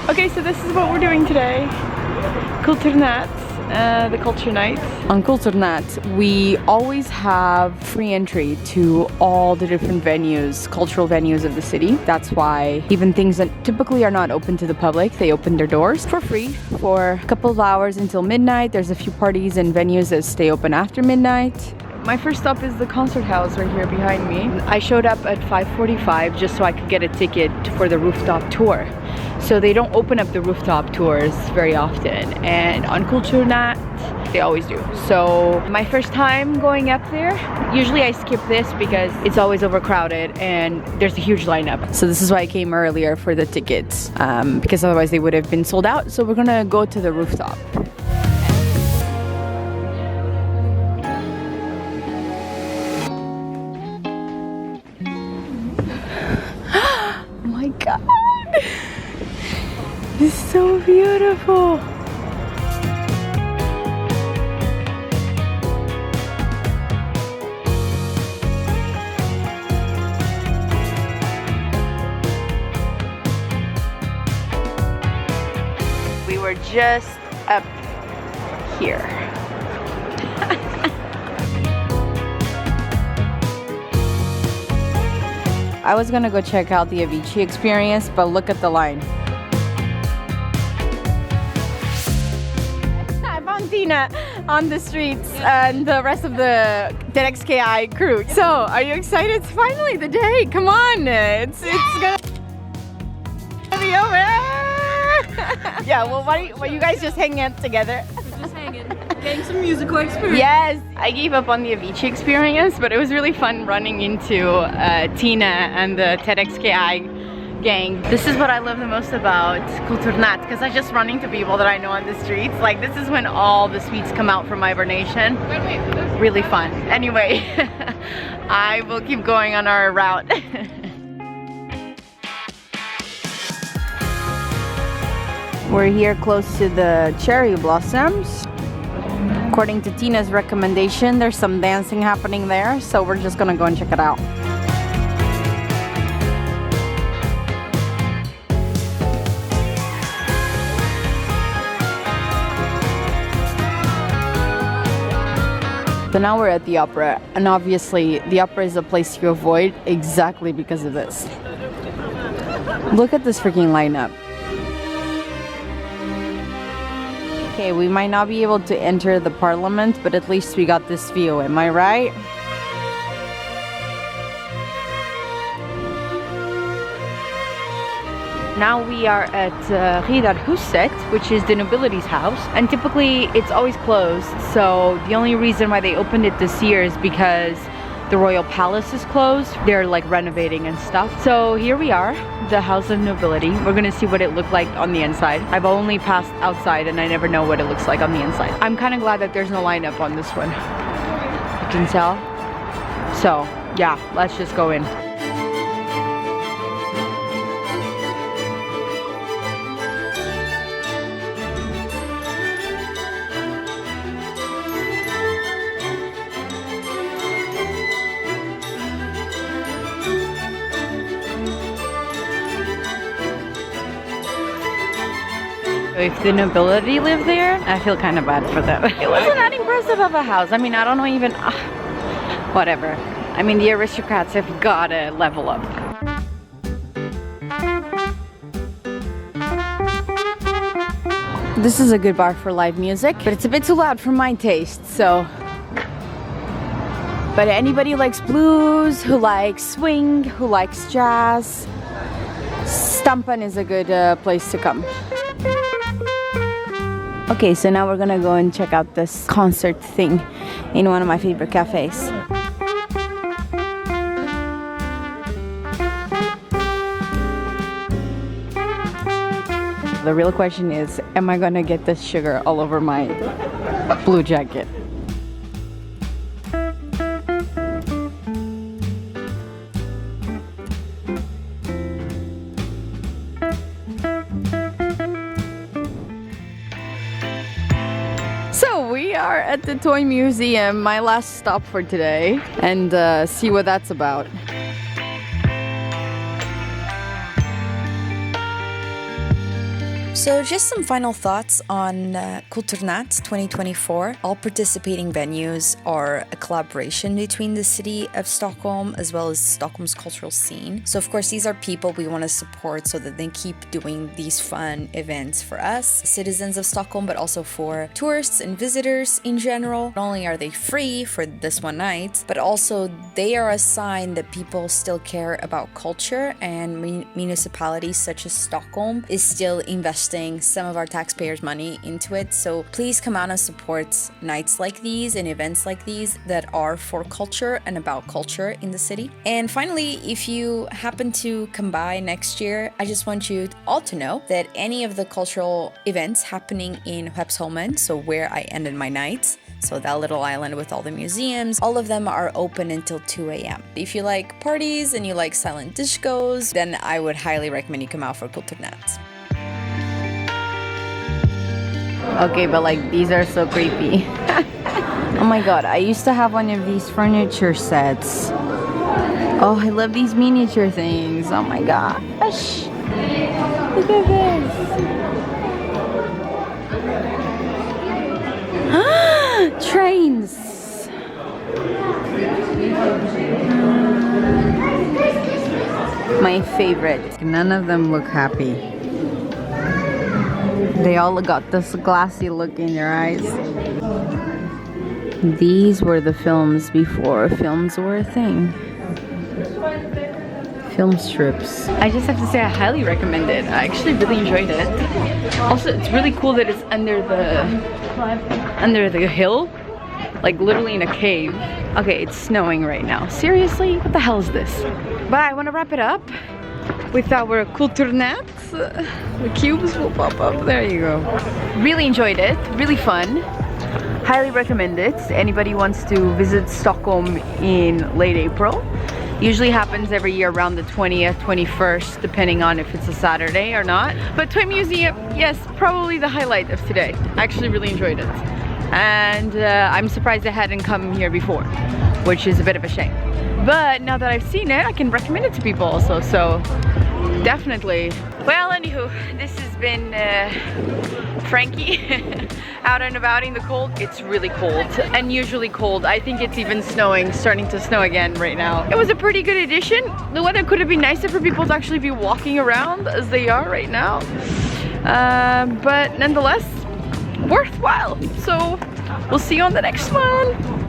Okay, so this is what we're doing today. Kulturnatt, the culture night. On Kulturnatt, we always have free entry to all the different venues, cultural venues of the city. That's why even things that typically are not open to the public, they open their doors for free for a couple of hours until midnight. There's a few parties and venues that stay open after midnight. My first stop is the concert house right here behind me. I showed up at 5:45 just so I could get a ticket for the rooftop tour. So they don't open up the rooftop tours very often, and on Kulturnatt they always do. So my first time going up there, usually I skip this because it's always overcrowded and there's a huge lineup. So this is why I came earlier for the tickets, because otherwise they would have been sold out. So we're gonna go to the rooftop. Oh my god! It's so beautiful! We were just up here. I was gonna go check out the Avicii experience, but look at the line. I found Tina on the streets and the rest of the TEDxKI crew. So, are you excited? It's finally the day. Come on, it's gonna be over. Yeah, well, why you guys just hanging out together? We're just hanging, getting some musical experience. Yes, I gave up on the Avicii experience, but it was really fun running into Tina and the TEDxKI gang. This is what I love the most about Kulturnatt, because I just run into people that I know on the streets. Like, this is when all the sweets come out from hibernation. Really fun. Anyway, I will keep going on our route. We're here close to the cherry blossoms. According to Tina's recommendation, there's some dancing happening there, so we're just gonna go and check it out. So now we're at the opera, and obviously the opera is a place to avoid exactly because of this. Look at this freaking lineup. Okay, we might not be able to enter the parliament, but at least we got this view, am I right? Now we are at Riddarhuset, which is the nobility's house, and typically it's always closed, so the only reason why they opened it this year is because the royal palace is closed. They're like renovating and stuff. So here we are, the house of nobility. We're gonna see what it looked like on the inside. I've only passed outside and I never know what it looks like on the inside. I'm kind of glad that there's no lineup on this one. You can tell. So yeah, let's just go in. If the nobility live there, I feel kind of bad for them. It wasn't that impressive of a house. I mean, I don't know even... whatever. I mean, the aristocrats have gotta level up. This is a good bar for live music, but it's a bit too loud for my taste, so... But anybody who likes blues, who likes swing, who likes jazz, Stampen is a good place to come. Okay, so now we're gonna go and check out this concert thing in one of my favorite cafes. The real question is, am I gonna get this sugar all over my blue jacket? So we are at the toy museum, my last stop for today, and see what that's about. So just some final thoughts on Kulturnatt 2024. All participating venues are a collaboration between the city of Stockholm as well as Stockholm's cultural scene. So of course these are people we want to support so that they keep doing these fun events for us, citizens of Stockholm, but also for tourists and visitors in general. Not only are they free for this one night, but also they are a sign that people still care about culture, and municipalities such as Stockholm is still investing some of our taxpayers' money into it. So please come out and support nights like these and events like these that are for culture and about culture in the city. And finally, if you happen to come by next year, I just want you all to know that any of the cultural events happening in Skeppsholmen, so where I ended my nights, so that little island with all the museums, all of them are open until 2 a.m. If you like parties and you like silent discos, then I would highly recommend you come out for Kulturnatt. Okay, but like these are so creepy. Oh my god, I used to have one of these furniture sets. Oh, I love these miniature things. Oh my gosh. Look at this. Trains. My favorite. None of them look happy. They all got this glassy look in their eyes. These were the films before films were a thing. Film strips. I just have to say I highly recommend it. I actually really enjoyed it. Also, it's really cool that it's under the hill, like literally in a cave. Okay, it's snowing right now. Seriously? What the hell is this? But I want to wrap it up with our Kulturnatt. The cubes will pop up. There you go. Really enjoyed it. Really fun. Highly recommend it. Anybody wants to visit Stockholm in late April. Usually happens every year around the 20th, 21st, depending on if it's a Saturday or not. But Toy Museum, yes, probably the highlight of today. I actually really enjoyed it. And I'm surprised I hadn't come here before, which is a bit of a shame. But now that I've seen it, I can recommend it to people also, so definitely. Well, anywho, this has been Frankie out and about in the cold. It's really cold, unusually cold. I think it's even snowing, starting to snow again right now. It was a pretty good addition. The weather could have been nicer for people to actually be walking around as they are right now. But nonetheless, worthwhile. So we'll see you on the next one.